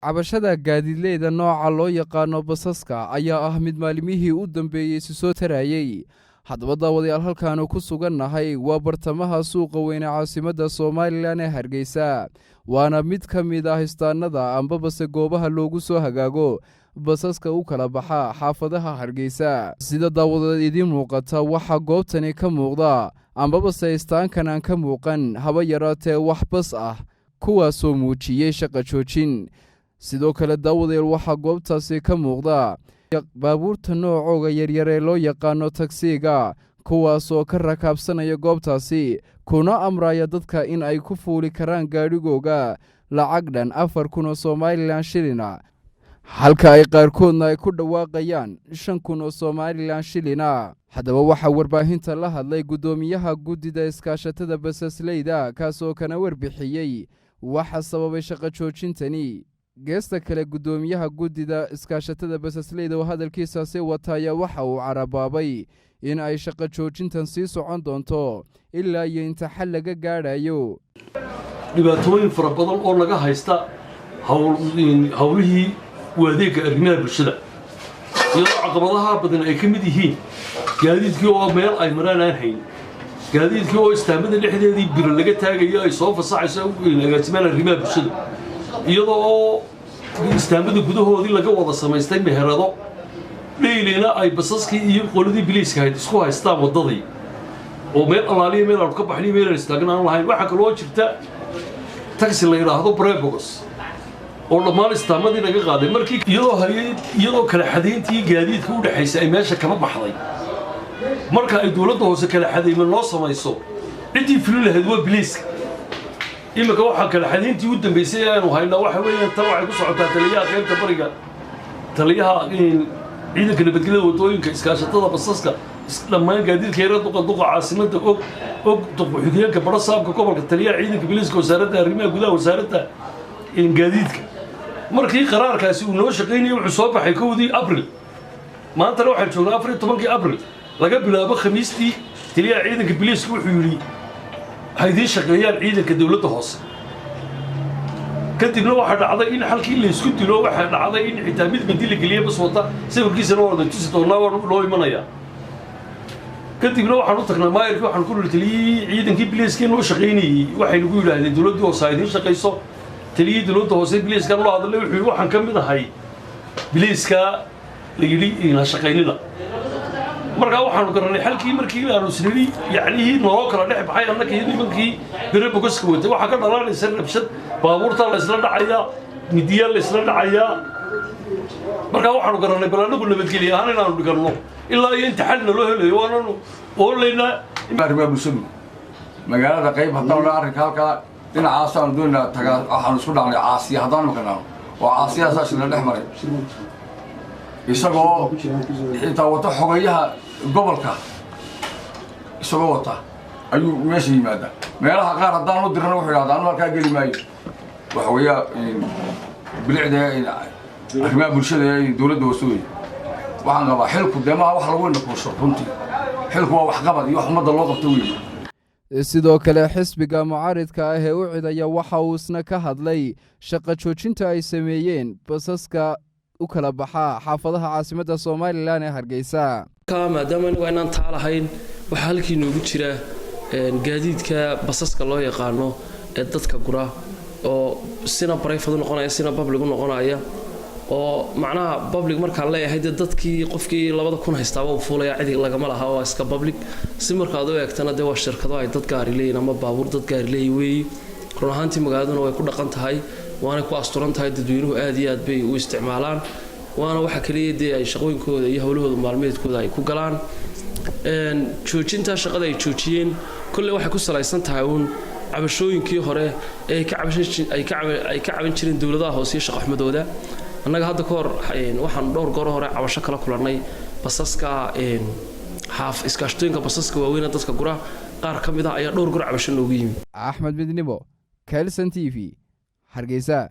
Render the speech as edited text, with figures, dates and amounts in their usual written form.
cabashada gaadiidleyda nooca loo yaqaano basaska ayaa ah mid maalimihii u dambeeyey si soo tarayay. haddaba daawadayaal halkaanu ku sugannahay waa bartamaha suuqa weyne caasimadda Soomaaliland ee Hargeysa, waana mid ka mid ah istaanada ambabase goobaha loogu soo hagaago basaska u kala baxa xaafadaha Hargeysa. sida daawadayaal idin muuqata waxa goobtani ka muuqda ambabase istaankan aan ka muuqan haba yaraatee wax bas ah kuwaasoo muujiyey shaqo joojin. sidoo kale daawadayaal waxa goobtaasi ka muuqda baabuurta noocooga yaryar ee loo yaqaano taksiga, kuwaasoo ka rakaabsanaya goobtaasi kuna amraya dadka in ay ku fuuli karaan gaadhigooga lacag dhan 4,000 oo Somaliland shilina, halka ay qaarkoodna ay ku dhawaaqayaan 5,000 oo Somaliland shilina. haddaba waxaa warbaahinta la hadlay guddoomiyaha guddida iskaashatada basasleyda, kaasoo kana warbixiyey waxa sababay shaqo joojintani. geesta kale guddoomiyaha guddida iskaashatada basasleyda oo hadalkiisaasi wataya waxa uu carabaabay in ay shaqo joojintan sii socon doonto ilaa iyo inta xal laga gaadhayo. dhibaatooyin fara badan oo laga haysta hawlihii adeegga arrimaha bulshada, iyadoo caqabadaha badan ay ka mid yihiin gaadiidkii oo meel ay maraan aan hayn, gaadiidkii oo istaamada dhexdeedii biro laga taagayo ay soo fasaxayso agaasimaha arrimaha bulshada, iyadoo istaamada gudahoodii laga wada samaystay meherado dheylina ay basaskii iyo qoladii biliiska ahayd isku haystaan wadadii oo meel allaaliya meel aanu ka baxnay meel aan istaagna aan lahayn. waxaa kaloo jirta taxi la yidhaahdo Brebogos oo dhammaan istaamadii laga qaaday markii iyadoo kala xadayntii gaadiidka u dhaxaysa ay meesha kala baxday. marka ay dawladda hoose kala xadayma loo samayso ciddii fulin lahayd waa biliiska. imika waxaa kala xadayntii u dambeysay aanu haynaa waxa weeyaan tan waxay ku socotaa taliyaha qaybta bariga, taliyaha ciidanka nabadgelyada wadooyinka, iskaashatada basaska, dhammaan gaadiidka yara duqa caasimadda og xigeenka bara saabka gobolka, taliyaha ciidanka biliiska, wasaaradda arrimaha gudaha, wasaaradda gaadiidka. markii qaraarkaasi uu noo shaqaynayay wuxuu soo baxay 1 Abriil, maantana waxaan joognaa 14 Abriil. laga bilaabo khamiistii taliyaha ciidanka biliiska wuxuu yidhi waxay idiin shaqeeyaan ciidanka dawladda hoose. kadibna waxaa dhacday in halkii la isku dilo, waxaa dhacday in xitaa mid bandi la geliya bas wata sawirkiisana waa wada tusi doonaa, waa loo imanayaa. kadibna waxaan u tagnay maayirkii, waxaan ku niri taliyihii ciidankii biliiskii noo shaqaynayey waxay nagu yidhaahdeen dawladdii hoose ha idiin shaqayso. taliyihii dawladda hoose biliiskan loo hadlay wuxuu yidhi waxaan ka mid ahay biliiska la yidhi ha shaqaynina. markaa waxaanu garanay xalkii markii aanu isnidhi yacnihii noo kala dhex baxay annaka iyo nimankii Brebogos watay waxaa ka dhalanaysa rabshad, baabuurta la isla dhacayaa, midiyaa la isla dhacayaa. markaa waxaanu garanay bal anagu nabadgelye ahaan inaanu dhiganno ilaa iyo inta xalna loo helayo waananu oolaynaa. arrimaha bulshadu magaalada qayb haddaan arrinka halkaa dhinacaasaan doonaa tagaa waxaanu isku dhacnay caasiya haddaan maqanaano oo caasiyadaas la dhex maray isagoo xitaa wata xogayaha gobolka isagoo wata ayuu meesha yimaadaa. meelaha qaar haddaan u dirana wuxuu yidhahdaa anu halkaa geli maayo. waxa weeyaa bilicda arrimaha bulshada ee dawladda hoose wey. waxaan qabaa xilku dee maaha wax lagu indhakuusho, runtii xilku waa waxqabad iyo wax ummadda loo qabto wey. sidoo kale xisbiga mucaaridka ah ee u cidaya waxa uu isna ka hadlay shaqo joojinta ay sameeyeen basaska u kala baxa xaafadaha caasimadda Soomaaliland ee Hargeysa. maadaama anigu inaan taalahayn waxa halkii noogu jira gaadiidka basaska loo yaqaano ee dadka gura oo sina private noqonaya sina public noqonaya, oo macnaha public markaan leeyahay dadkii qofkii 2,000 haystaaba uu fuulaya cid lagama laha oo iska public. si markaad u eegtana de waa shirkado ay dad gaar leeyeen ama baabuur dad gaar leeyay. run ahaantii magaaladuna way ku dhaqan tahay, waana ku asturan tahay, dadweynuhu aad iyo aad bay u isticmaalaan, waana waxa kaliya ay shaqooyinkooda iyo hawlahooda maalmeedkooda ay ku galaan. joojinta shaqada ay joojiyeen kulli waxay ku salaysan tahay cabashooyinkii hore ee ay ka caban jireen dawladaha hoose iyo shaqaxmadooda. annaga hadda ka hor waxaan dhowr goor hore cabasho kala kulannay basaska iskaashatooyinka basaska waaweyn dadka gura qaar ka mid ah ayaa dhowr goor cabasho noogu yimid. Axmed Midnimo, Kelson TV, Hargeysa.